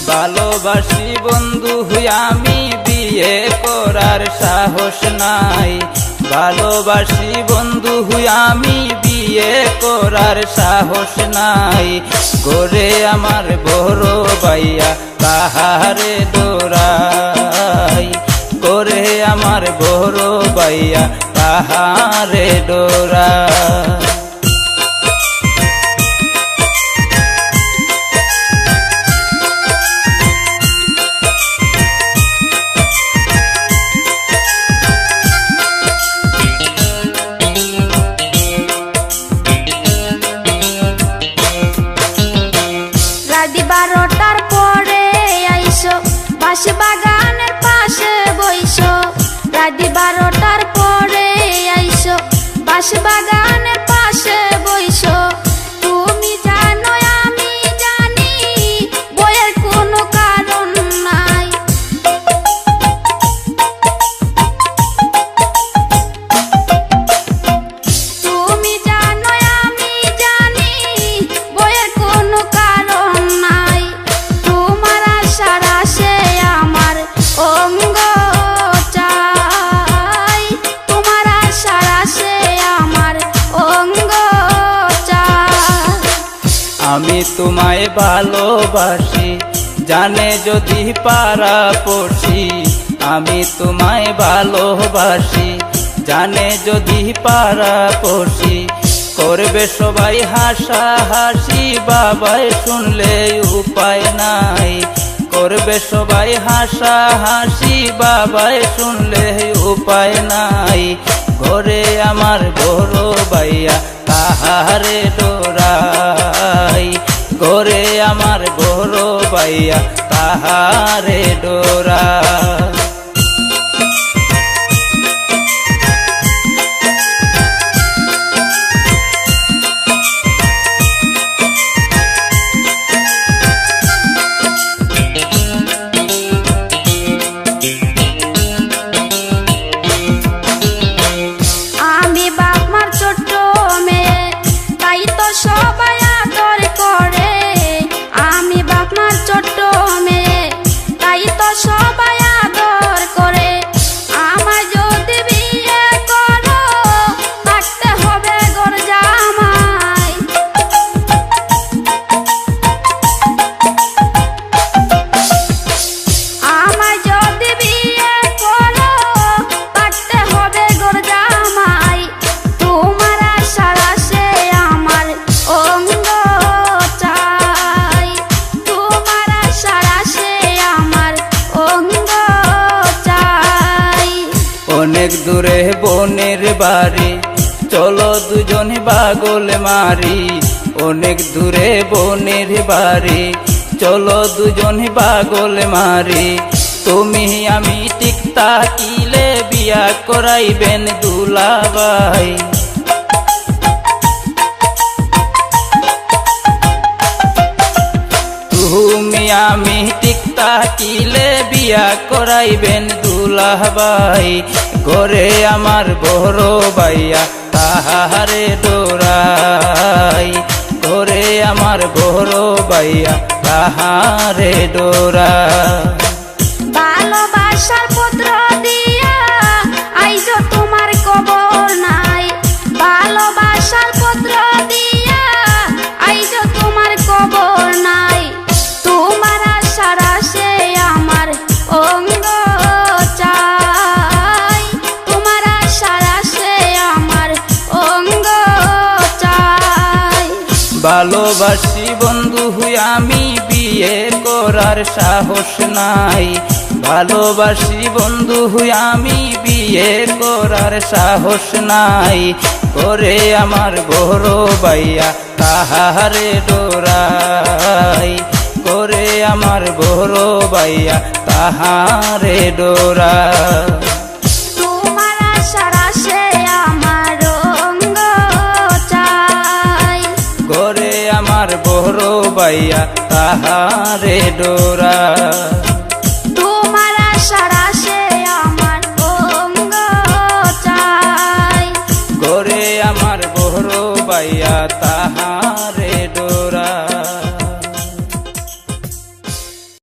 ভালোবাসি বন্ধু আমি বিয়ে করার সাহস নাই। ভালোবাসি বন্ধু আমি বিয়ে করার সাহস নাই। করে আমার বড় ভাইয়া কাহারে ডোরাই, করে আমার বড় ভাইয়া কাহারে ডোরাই। বাগানের পাশে বইসো, রাত 12টার পরে আইসো, বাঁশ বাগানের পাশে বইসো। তুমি জানো আমি জানি বইয়ের কোনো কারণ নাই। তুমি জানো আমি জানি বইয়ের কোনো কারণ নাই। তোমার আশার আসে অঙ্গ চাই, তোমার আশার আসে আমার অঙ্গ চাই। আমি তোমায় ভালোবাসি জানে যদি পাড়া পড়শি, আমি তোমায় ভালোবাসি জানে যদি পাড়া পড়শি। করবে সবাই হাসা হাসি বাবাই শুনলে উপায় নাই। করবে সবাই হাসা হাসি বাবাই শুনলে উপায় নাই। ঘরে আমার বড় ভাইয়া কাহারে ডোরাই, ঘরে আমার বড় ভাইয়া কাহারে ডোরাই। সবাই আদর করে, আমি বাপ মার ছোট্ট মেয়ে, তাই তো সবাই আদর করে। আমার যদি বিয়ে করো থাকতে হবে ঘর জামাই। আমার যদি বিয়ে করো থাকতে হবে ঘর জামাই। তোমার আশার আসে আমার অঙ্গ চাই, তোমার আশার আসে আমার অঙ্গ চাই। অনেক দূরে বোনের বাড়ি চলো দুজনে বাগল মারি। অনেক দূরে বোনের বাড়ি চলো দুজনে বাগল মারি। তুমি আমি ঠিক তাকিলে বিয়া করাইবেন দুলাভাই। তুমি আমি ঠিক তাকিলে বিয়া করাইবেন দুলাভাই। ঘরে আমার বড় ভাইয়া কাহারে ডোরাই, ঘরে আমার বড় ভাইয়া কাহারে ডোরাই। ভালোবাসার পত্র দিয়া আইজো তোমার কবর নাই। ভালোবাসার পত্র দিয়া আইজো তোমার কবর নাই। তোমার আশার আসে আমার অঙ্গ চাই, তোমার আশার আসে আমার অঙ্গ চাই। ভালোবাসি বন্ধু আমি বিয়ে করার সাহস নাই, ভালোবাসি বন্ধু আমি বিয়ে করার সাহস নাই, করে আমার বড় ভাইয়া তাহারে ডোরাই, করে আমার বড় ভাইয়া তাহারে ডোরাই। তোমার আশার আশে আমার রঙ্গ চাই, করে আমার বড় ভাইয়া তাহারে ডোরাই।